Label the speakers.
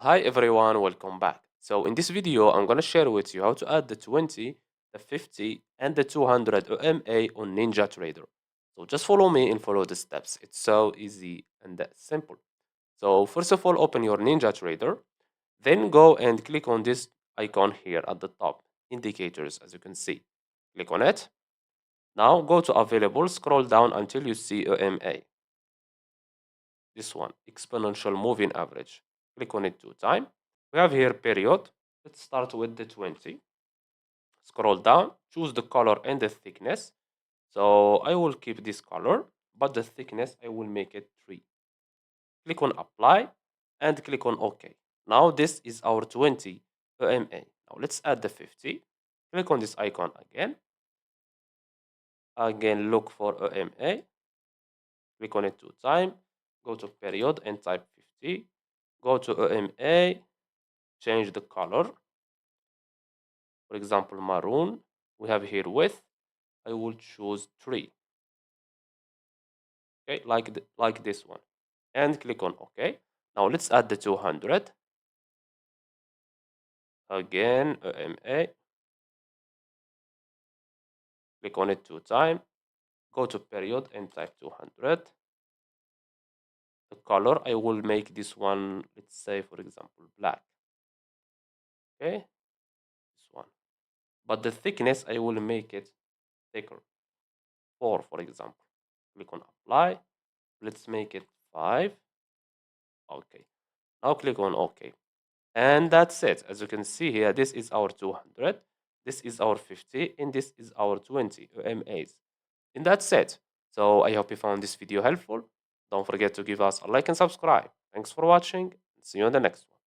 Speaker 1: Hi everyone, welcome back. So in this video, I'm gonna share with you how to add the 20, the 50, and the 200 EMA on NinjaTrader. So just follow me and follow the steps. It's so easy and simple. So first of all, open your NinjaTrader, then go and click on this icon here at the top, indicators, as you can see. Click on it. Now go to available, scroll down until you see EMA. This one, Exponential Moving Average. Click on it 2 times. We have here period. Let's start with the 20. Scroll down, choose the color and the thickness. So I will keep this color, but the thickness I will make it 3. Click on apply and click on OK. Now this is our 20 EMA. Now let's add the 50. Click on this icon again. Again, look for EMA. Click on it 2 times. Go to period and type 50. Go to EMA. Change the color. For example, maroon. We have here width. I will choose 3. Okay, like this one. And click on OK. Now let's add the 200. Again, EMA. Click on it 2 times. Go to period and type 200. The color, I will make this one, let's say, for example, black. Okay, this one. But the thickness, I will make it thicker. 4, for example. Click on apply. Let's make it 5. Okay. Now click on OK. And that's it. As you can see here, this is our 200, this is our 50, and this is our 20 EMAs. And that's it. So I hope you found this video helpful. Don't forget to give us a like and subscribe. Thanks for watching. See you on the next one.